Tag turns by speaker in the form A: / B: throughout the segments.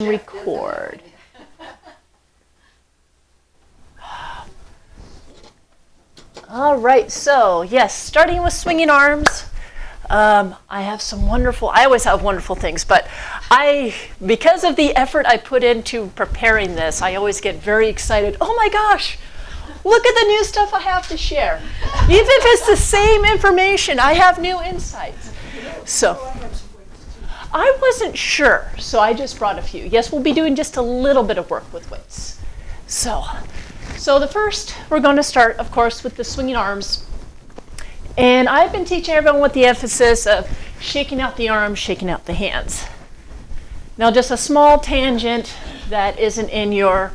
A: Record. All right, so yes, starting with swinging arms. I have some wonderful, I always have wonderful things, but because of the effort I put into preparing this, I always get very excited. Oh my gosh, look at the new stuff I have to share. Even if it's the same information, I have new insights. So I wasn't sure, so I just brought a few. Yes, we'll be doing just a little bit of work with weights. So the first, we're going to start, of course, with the swinging arms. And I've been teaching everyone with the emphasis of shaking out the arms, shaking out the hands. Now, just a small tangent that isn't in your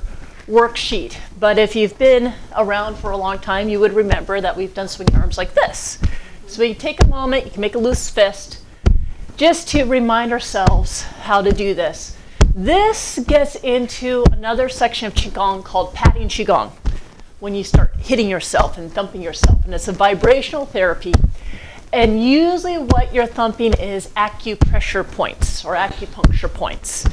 A: worksheet, but if you've been around for a long time, you would remember that we've done swinging arms like this. So you take a moment, you can make a loose fist, just to remind ourselves how to do this. This gets into another section of Qigong called patting Qigong, when you start hitting yourself and thumping yourself. And it's a vibrational therapy. And usually what you're thumping is acupressure points or acupuncture points.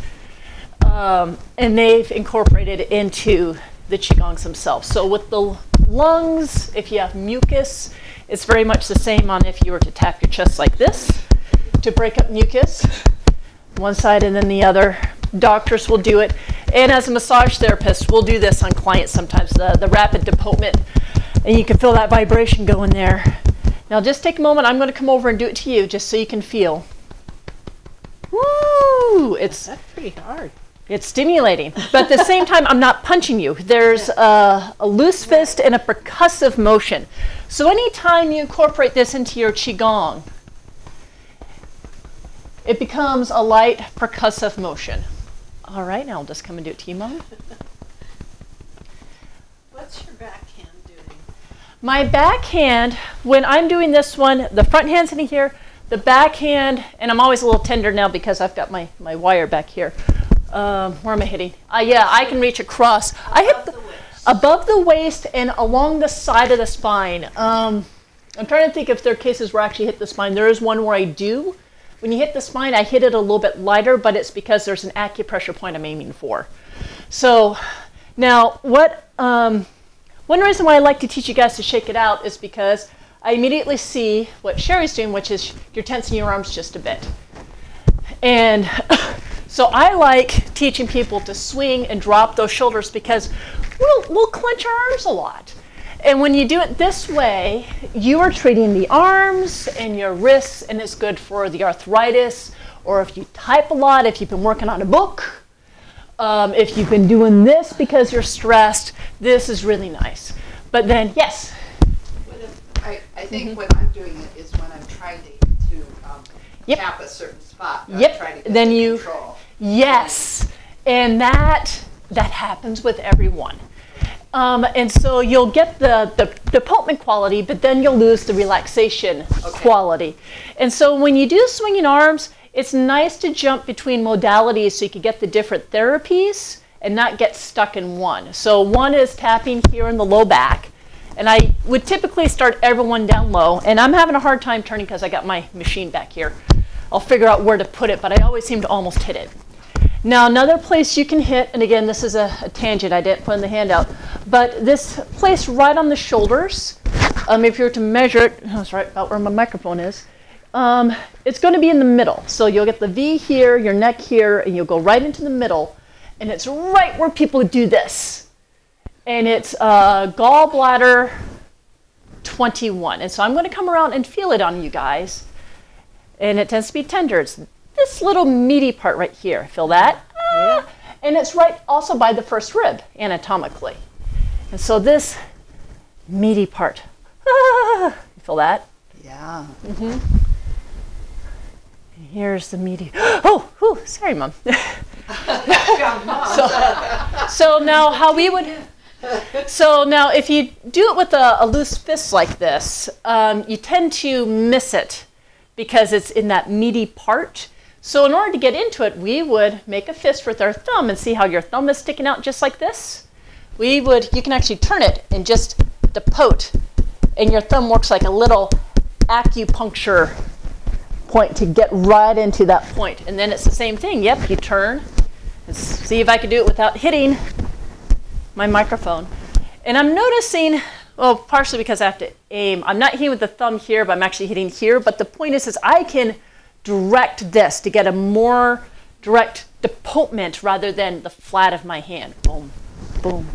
A: And they've incorporated into the Qigongs themselves. So with the lungs, if you have mucus, it's very much the same on if you were to tap your chest like this to break up mucus, one side and then the other. Doctors will do it. And as a massage therapist, we'll do this on clients sometimes, the rapid depotement. And you can feel that vibration going there. Now just take a moment. I'm going to come over and do it to you just so you can feel. Woo! That's pretty hard. It's stimulating. But at the same time, I'm not punching you. There's a loose fist and a percussive motion. So anytime you incorporate this into your Qigong, it becomes a light percussive motion. All right, now I'll just come and do it to you, Mom.
B: What's your backhand doing?
A: My backhand, when I'm doing this one, the front hand's in here, the backhand, and I'm always a little tender now because I've got my wire back here. Where am I hitting? Yeah, I can reach across. I hit above the waist and along the side of the spine. I'm trying to think if there are cases where I actually hit the spine. There is one where I do. When you hit the spine, I hit it a little bit lighter, but it's because there's an acupressure point I'm aiming for. So now, one reason why I like to teach you guys to shake it out is because I immediately see what Sherry's doing, which is you're tensing your arms just a bit. And so I like teaching people to swing and drop those shoulders because we'll clench our arms a lot. And when you do it this way, you are treating the arms and your wrists, and it's good for the arthritis, or if you type a lot, if you've been working on a book, if you've been doing this because you're stressed, this is really nice. But then, yes?
B: I think when I'm doing it is when I'm trying to tap a certain spot.
A: Yep. Then you
B: control.
A: Yes, and that happens with everyone. And so you'll get the depotement quality, but then you'll lose the relaxation quality. And so when you do swinging arms, it's nice to jump between modalities so you can get the different therapies and not get stuck in one. So one is tapping here in the low back. And I would typically start everyone down low. And I'm having a hard time turning because I got my machine back here. I'll figure out where to put it, but I always seem to almost hit it. Now, another place you can hit, and again, this is a tangent I didn't put in the handout, but this place right on the shoulders, if you were to measure it, that's right about where my microphone is, it's going to be in the middle. So you'll get the V here, your neck here, and you'll go right into the middle, and it's right where people do this. And it's gallbladder 21. And so I'm going to come around and feel it on you guys, and it tends to be tender. It's this little meaty part right here. Feel that? Yeah. And it's right also by the first rib anatomically. And so this meaty part. You feel that?
B: Yeah.
A: Here's the meaty. Oh, whew, sorry, Mom. So now how we would. So now if you do it with a loose fist like this, you tend to miss it because it's in that meaty part. So in order to get into it, we would make a fist with our thumb and see how your thumb is sticking out just like this. You can actually turn it and just depote, and your thumb works like a little acupuncture point to get right into that point. And then it's the same thing. Yep, you turn. It's See if I could do it without hitting my microphone. And I'm noticing, well, partially because I have to aim. I'm not hitting with the thumb here, but I'm actually hitting here. But the point is I can direct this to get a more direct deportment rather than the flat of my hand. Boom, boom.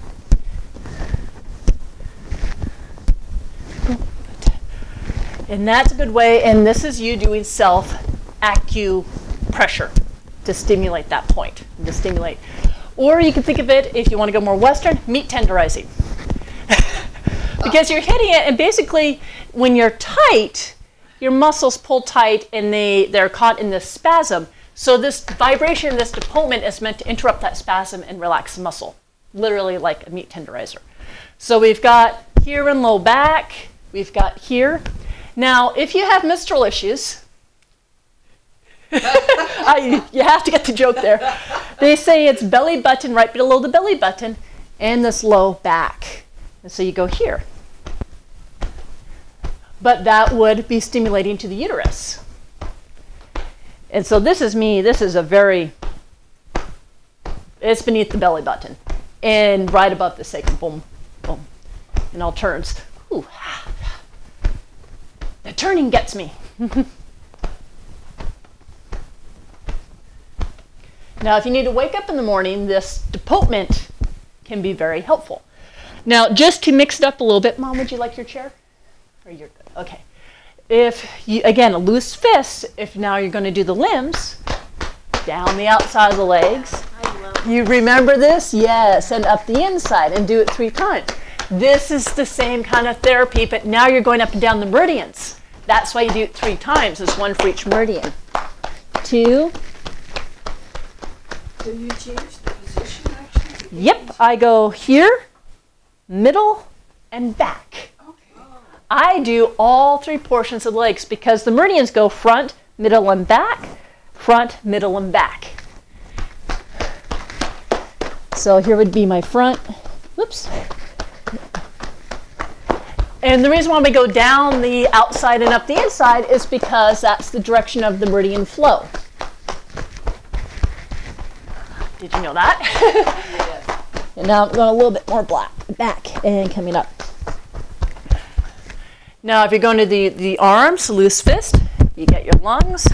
A: And that's a good way, and this is you doing self-acupressure to stimulate that point, to stimulate. Or you can think of it, if you want to go more Western, meat tenderizing. Because you're hitting it, and basically when you're tight, your muscles pull tight and they're caught in this spasm. So this vibration, this deportment is meant to interrupt that spasm and relax the muscle, literally like a meat tenderizer. So we've got here in low back, we've got here. Now, if you have menstrual issues, you have to get the joke there. They say it's belly button right below the belly button and this low back. And so you go here. But that would be stimulating to the uterus. And so this is me. This is it's beneath the belly button and right above the sacrum. Boom, boom. And all turns. Ooh. The turning gets me. Now, if you need to wake up in the morning, this deportment can be very helpful. Now, just to mix it up a little bit, Mom, would you like your chair? Or you're good? Okay. If you, again, a loose fist, if now you're going to do the limbs, down the outside of the legs. You remember this? Yes, and up the inside, and do it 3 times. This is the same kind of therapy, but now you're going up and down the meridians. That's why you do it 3 times. There's 1 for each meridian. 2.
B: Do you change the position actually?
A: Yep, I go here, middle, and back.
B: Okay.
A: I do all 3 portions of the legs because the meridians go front, middle, and back, front, middle, and back. So here would be my front. Whoops. And the reason why we go down the outside and up the inside is because that's the direction of the meridian flow. Did you know that?
B: Yes.
A: And now I'm going a little bit more back and coming up. Now if you're going to the arms, loose fist, you get your lungs,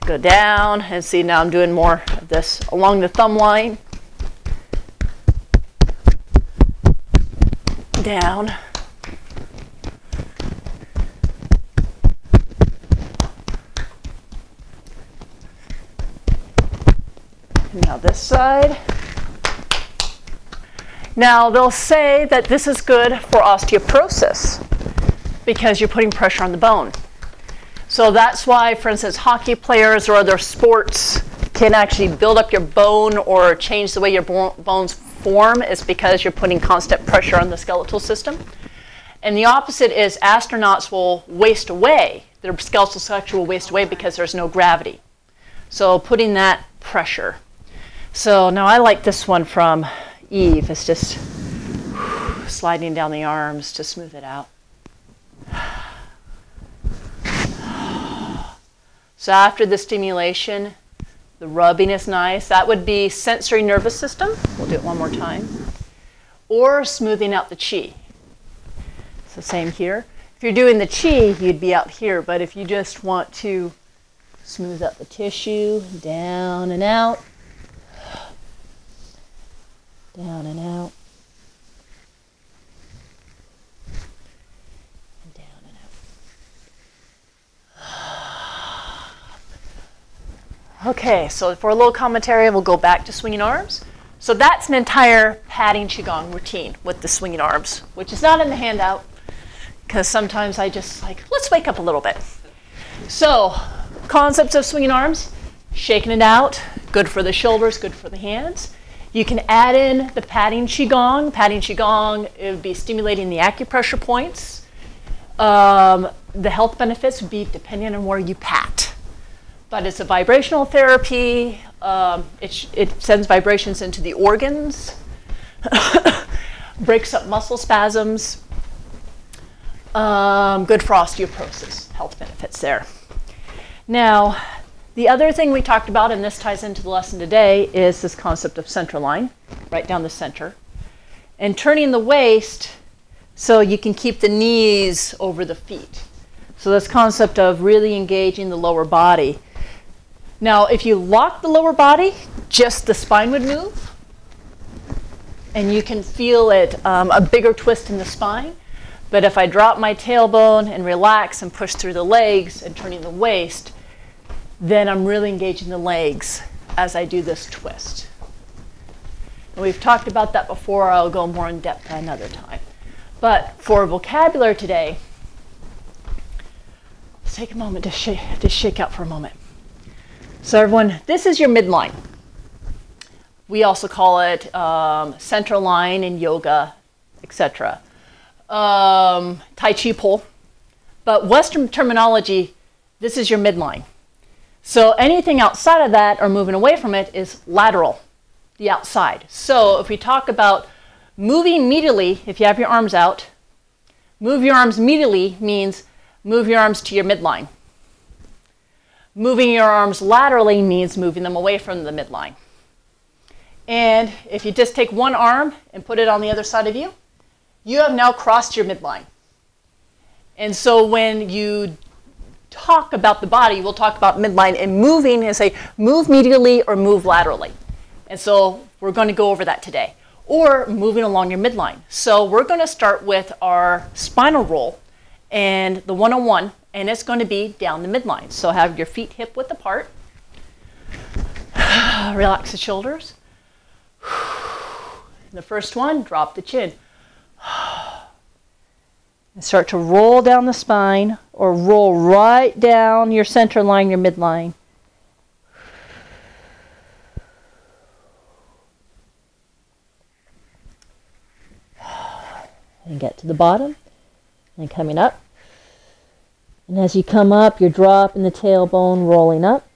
A: go down, and see now I'm doing more of this along the thumb line. Down. Now this side. Now they'll say that this is good for osteoporosis because you're putting pressure on the bone. So that's why, for instance, hockey players or other sports can actually build up your bone or change the way your bones form is because you're putting constant pressure on the skeletal system. And the opposite is astronauts will waste away. Their skeletal structure will waste away because there's no gravity. So putting that pressure. So now I like this one from Eve. It's just sliding down the arms to smooth it out. So after the stimulation, the rubbing is nice. That would be sensory nervous system. We'll do it one more time. Or smoothing out the chi. So same here. If you're doing the chi, you'd be out here. But if you just want to smooth out the tissue, down and out, down and out, and down and out. Okay, so for a little commentary, we'll go back to swinging arms. So that's an entire padding Qigong routine with the swinging arms, which is not in the handout, because sometimes I just like, let's wake up a little bit. So concepts of swinging arms, shaking it out, good for the shoulders, good for the hands. You can add in the padding Qigong. Padding Qigong, it would be stimulating the acupressure points. The health benefits would be depending on where you pat. But it's a vibrational therapy. It sends vibrations into the organs, breaks up muscle spasms. Good for osteoporosis, health benefits there. Now, The other thing we talked about, and this ties into the lesson today, is this concept of center line, right down the center. And turning the waist so you can keep the knees over the feet. So this concept of really engaging the lower body. Now, if you lock the lower body, just the spine would move. And you can feel it, a bigger twist in the spine. But if I drop my tailbone and relax and push through the legs and turning the waist, then I'm really engaging the legs as I do this twist. And we've talked about that before. I'll go more in depth another time. But for vocabulary today, let's take a moment to shake out for a moment. So everyone, this is your midline. We also call it center line in yoga, etc. Tai Chi pole. But Western terminology, this is your midline. So anything outside of that or moving away from it is lateral, the outside. So if we talk about moving medially, if you have your arms out, move your arms medially means move your arms to your midline. Moving your arms laterally means moving them away from the midline. And if you just take one arm and put it on the other side of you, you have now crossed your midline. And so when you talk about the body, we'll talk about midline and moving and say move medially or move laterally. And so we're going to go over that today. Or moving along your midline. So we're going to start with our spinal roll and the 101, and it's going to be down the midline. So have your feet hip width apart. Relax the shoulders. The first one, drop the chin. And start to roll down the spine or roll right down your center line, your midline. And get to the bottom and coming up. And as you come up, you're dropping the tailbone, rolling up.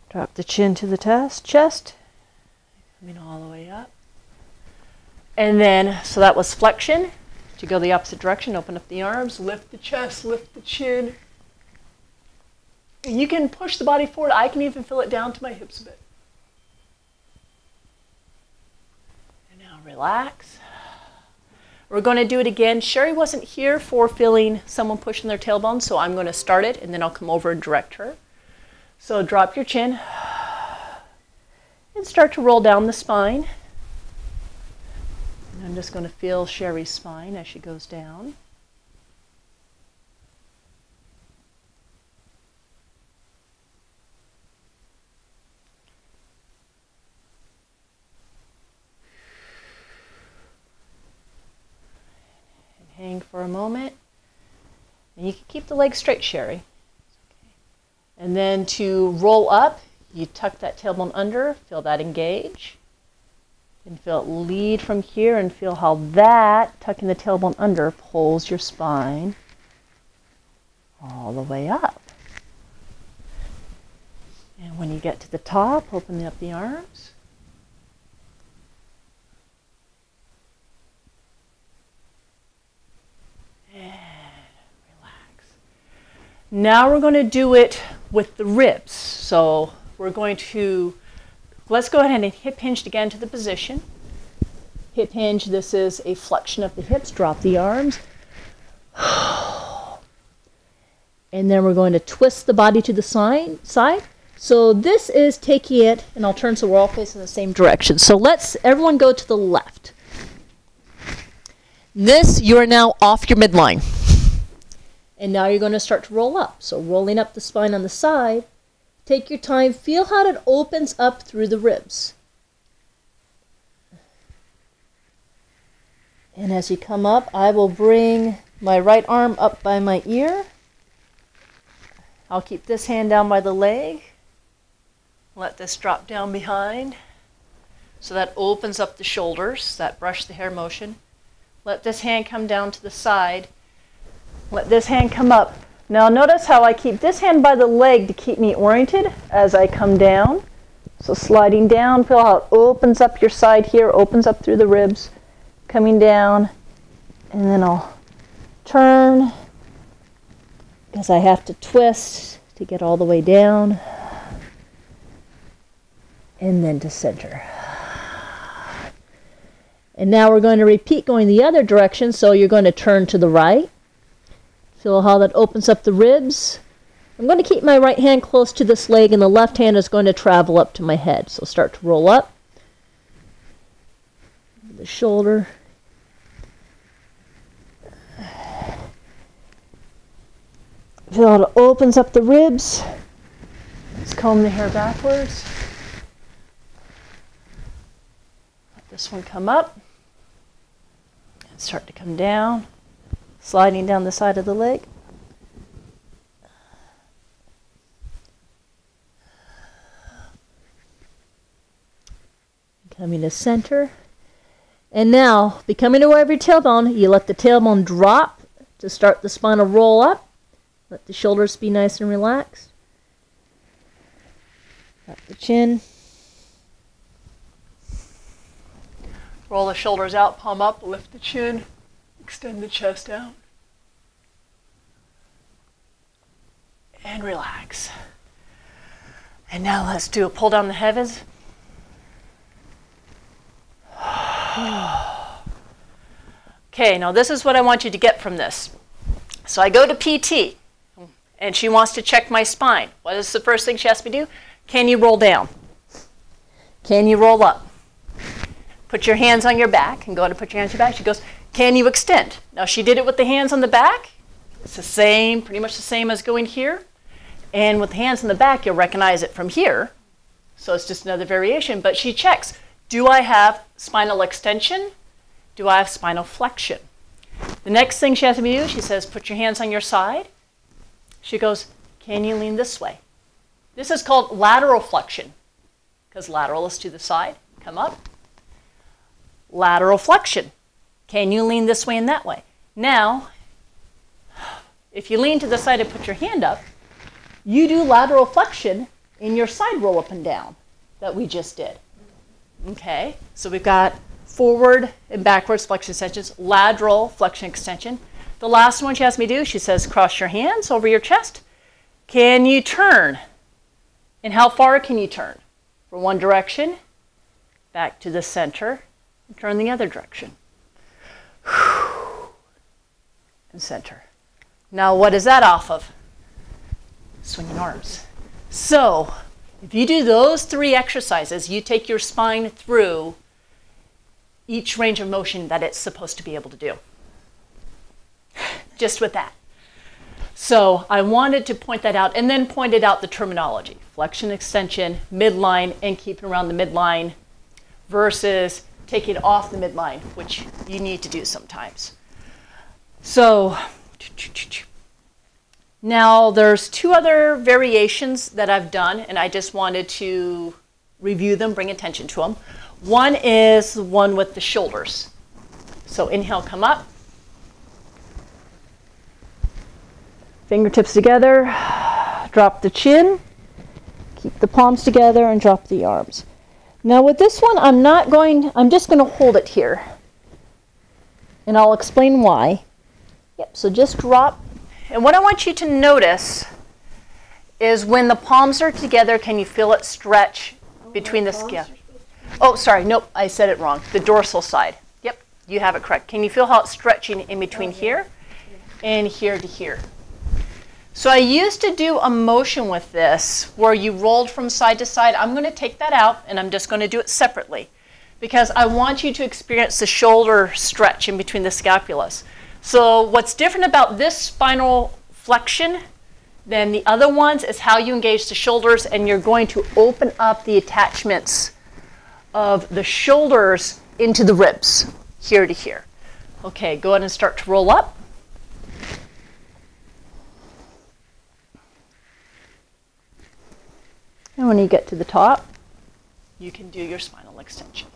A: Drop the chin to the chest, coming all the way up. And then, so that was flexion. To go the opposite direction, open up the arms, lift the chest, lift the chin. And you can push the body forward. I can even feel it down to my hips a bit. And now relax. We're going to do it again. Sherry wasn't here for feeling someone pushing their tailbone, so I'm going to start it, and then I'll come over and direct her. So drop your chin and start to roll down the spine. And I'm just going to feel Sherry's spine as she goes down. And hang for a moment. And you can keep the legs straight, Sherry. And then to roll up, you tuck that tailbone under, feel that engage. And feel it lead from here and feel how that, tucking the tailbone under, pulls your spine all the way up. And when you get to the top, open up the arms. And relax. Now we're going to do it with the ribs. So we're going to, let's go ahead and hip hinged again to the position. Hip hinge, this is a flexion of the hips, drop the arms. And then we're going to twist the body to the side. So this is taking it, and I'll turn so we're all facing the same direction. So let's, everyone go to the left. This, you are now off your midline. And now you're going to start to roll up. So rolling up the spine on the side. Take your time. Feel how it opens up through the ribs. And as you come up, I will bring my right arm up by my ear. I'll keep this hand down by the leg. Let this drop down behind. So that opens up the shoulders, that brush the hair motion. Let this hand come down to the side. Let this hand come up. Now notice how I keep this hand by the leg to keep me oriented as I come down. So sliding down, feel how it opens up your side here, opens up through the ribs, coming down, and then I'll turn because I have to twist to get all the way down, and then to center. And now we're going to repeat going the other direction, so you're going to turn to the right. Feel how that opens up the ribs. I'm going to keep my right hand close to this leg, and the left hand is going to travel up to my head. So start to roll up. The shoulder. Feel how it opens up the ribs. Let's comb the hair backwards. Let this one come up. And start to come down. Sliding down the side of the leg. Coming to center. And now, becoming aware of your tailbone, you let the tailbone drop to start the spinal roll up. Let the shoulders be nice and relaxed. Drop the chin. Roll the shoulders out, palm up, lift the chin, extend the chest out. And relax. And now let's do a pull down the heavens. Okay, now this is what I want you to get from this. So I go to PT, and she wants to check my spine. What is the first thing she asks me to do? Can you roll down? Can you roll up? Put your hands on your back, and go to put your hands on your back. She goes, can you extend? Now she did it with the hands on the back. It's the same, pretty much the same as going here. And with the hands on the back, you'll recognize it from here. So it's just another variation, but she checks. Do I have spinal extension? Do I have spinal flexion? The next thing she has me do, she says, put your hands on your side. She goes, can you lean this way? This is called lateral flexion, because lateral is to the side. Come up. Lateral flexion. Can you lean this way and that way? Now, if you lean to the side and put your hand up, you do lateral flexion in your side roll up and down that we just did. Okay, so we've got forward and backwards flexion extensions, lateral flexion extension. The last one she has me do, she says, cross your hands over your chest. Can you turn? And how far can you turn? From one direction, back to the center, and turn the other direction. And center. Now what is that off of? Swinging arms. So, if you do those 3 exercises, you take your spine through each range of motion that it's supposed to be able to do. Just with that. So I wanted to point that out and then pointed out the terminology. Flexion, extension, midline, and keeping around the midline versus taking off the midline, which you need to do sometimes. So now there's 2 other variations that I've done, and I just wanted to review them, bring attention to them. One is the one with the shoulders. So inhale, come up. Fingertips together, drop the chin, keep the palms together, and drop the arms. Now with this one, I'm just going to hold it here. And I'll explain why. Yep, so just drop. And what I want you to notice is when the palms are together, can you feel it stretch between the skin? Oh, sorry, nope, I said it wrong. The dorsal side. Yep, you have it correct. Can you feel how it's stretching in between here and here to here? So I used to do a motion with this where you rolled from side to side. I'm going to take that out, and I'm just going to do it separately because I want you to experience the shoulder stretch in between the scapulas. So what's different about this spinal flexion than the other ones is how you engage the shoulders, and you're going to open up the attachments of the shoulders into the ribs, here to here. Okay, go ahead and start to roll up. And when you get to the top, you can do your spinal extension.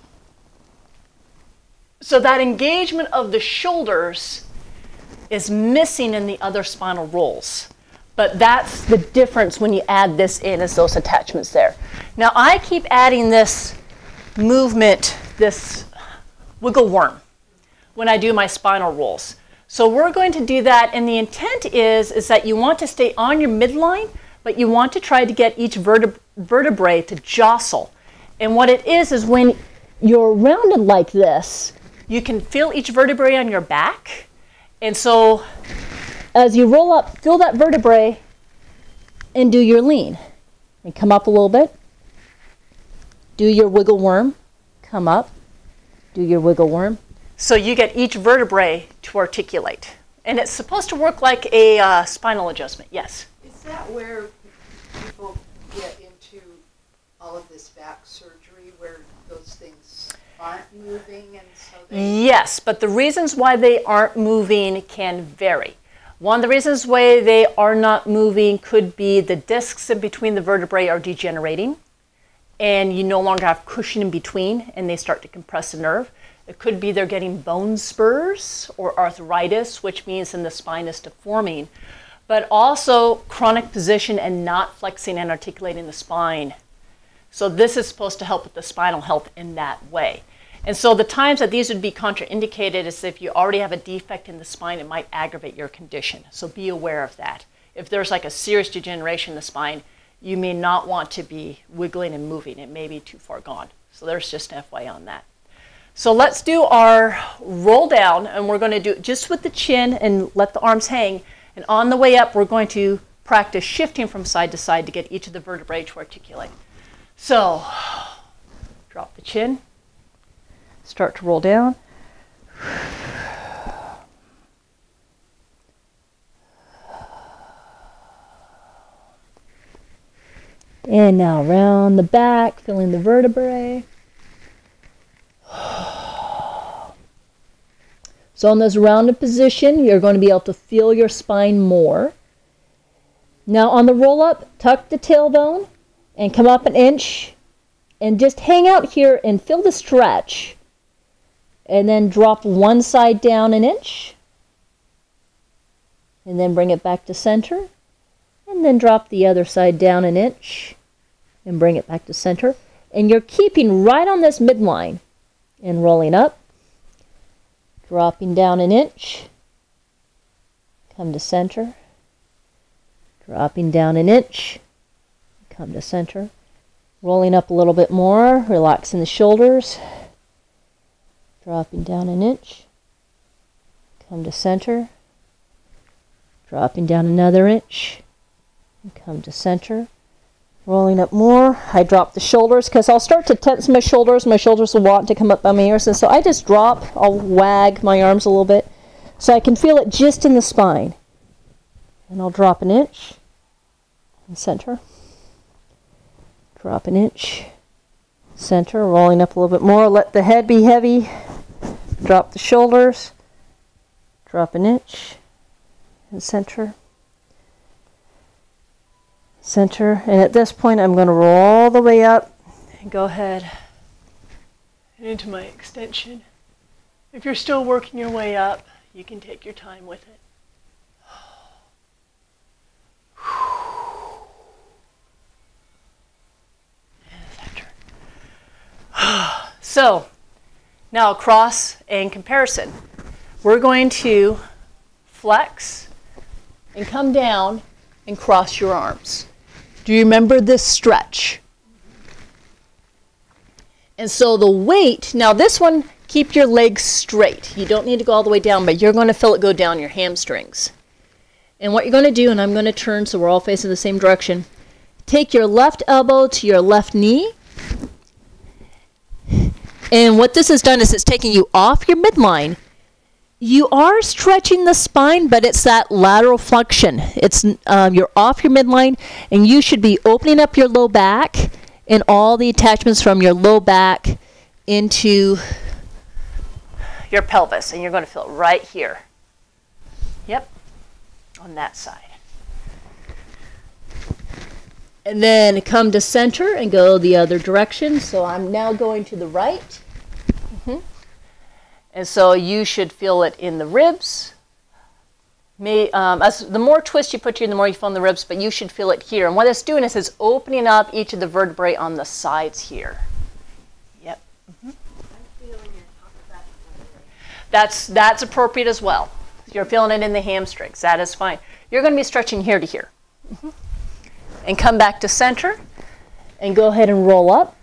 A: So that engagement of the shoulders is missing in the other spinal rolls. But that's the difference when you add this in, is those attachments there. Now I keep adding this movement, this wiggle worm, when I do my spinal rolls. So we're going to do that, and the intent is that you want to stay on your midline, but you want to try to get each vertebrae to jostle. And what it is when you're rounded like this, you can feel each vertebrae on your back. And so as you roll up, feel that vertebrae and do your lean. And come up a little bit. Do your wiggle worm. Come up. Do your wiggle worm. So you get each vertebrae to articulate. And it's supposed to work like a spinal adjustment. Yes?
B: Is that where people get into all of this back surgery, where those things aren't moving? And so
A: yes, but the reasons why they aren't moving can vary. One of the reasons why they are not moving could be the discs in between the vertebrae are degenerating, and you no longer have cushion in between, and they start to compress the nerve. It could be they're getting bone spurs or arthritis, which means then the spine is deforming, but also chronic position and not flexing and articulating the spine. So this is supposed to help with the spinal health in that way. And so the times that these would be contraindicated is if you already have a defect in the spine, it might aggravate your condition. So be aware of that. If there's like a serious degeneration in the spine, you may not want to be wiggling and moving. It may be too far gone. So there's just an FYI on that. So let's do our roll down, and we're going to do it just with the chin and let the arms hang. And on the way up, we're going to practice shifting from side to side to get each of the vertebrae to articulate. So drop the chin, start to roll down. And now round the back, feeling the vertebrae. So in this rounded position, you're going to be able to feel your spine more. Now on the roll up, tuck the tailbone and come up an inch and just hang out here and feel the stretch. And then drop one side down an inch. And then bring it back to center. And then drop the other side down an inch and bring it back to center. And you're keeping right on this midline and rolling up, dropping down an inch, come to center, dropping down an inch, come to center, rolling up a little bit more, relaxing the shoulders, dropping down an inch, come to center, dropping down another inch, and come to center, rolling up more. I drop the shoulders because I'll start to tense my shoulders. My shoulders will want to come up by my ears, and so I just drop. I'll wag my arms a little bit so I can feel it just in the spine. And I'll drop an inch and center, drop an inch, center, rolling up a little bit more. Let the head be heavy. Drop the shoulders, drop an inch, and center. Center, and at this point I'm going to roll all the way up and go ahead and into my extension. If you're still working your way up, you can take your time with it. And center. So now across and comparison. We're going to flex and come down and cross your arms. Do you remember this stretch? And so the weight, now this one, keep your legs straight. You don't need to go all the way down, but you're going to feel it go down your hamstrings. And what you're going to do, and I'm going to turn so we're all facing the same direction, take your left elbow to your left knee. And what this has done is it's taking you off your midline. You are stretching the spine, but it's that lateral flexion. It's you're off your midline, and you should be opening up your low back and all the attachments from your low back into your pelvis. And you're going to feel it right here. Yep, on that side. And then come to center and go the other direction. So I'm now going to the right. And so you should feel it in the ribs. The more twist you put here, the more you feel in the ribs, but you should feel it here. And what it's doing is it's opening up each of the vertebrae on the sides here. Yep. I'm feeling your upper back. That's appropriate as well. You're feeling it in the hamstrings. That is fine. You're going to be stretching here to here. And come back to center. And go ahead and roll up.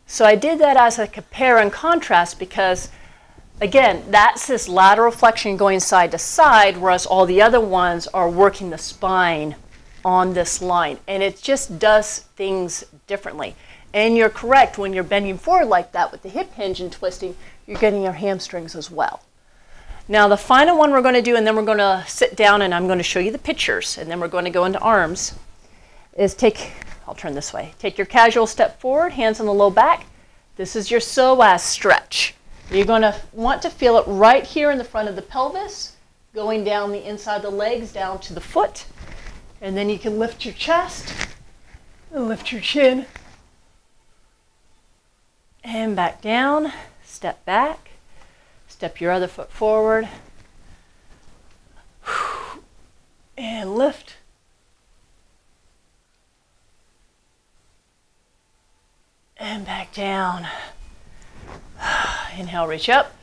A: So I did that as a compare and contrast because, again, that's this lateral flexion going side to side, whereas all the other ones are working the spine on this line. And it just does things differently. And you're correct, when you're bending forward like that with the hip hinge and twisting, you're getting your hamstrings as well. Now the final one we're going to do, and then we're going to sit down and I'm going to show you the pictures, and then we're going to go into arms, is take, I'll turn this way, take your casual step forward, hands on the low back. This is your psoas stretch. You're going to want to feel it right here in the front of the pelvis, going down the inside of the legs, down to the foot. And then you can lift your chest and lift your chin. And back down, step back, step your other foot forward, and lift. And back down. Inhale, reach up.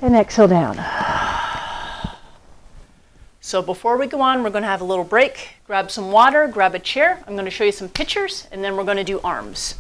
A: And exhale down. So before we go on, we're going to have a little break. Grab some water, grab a chair. I'm going to show you some pictures, and then we're going to do arms.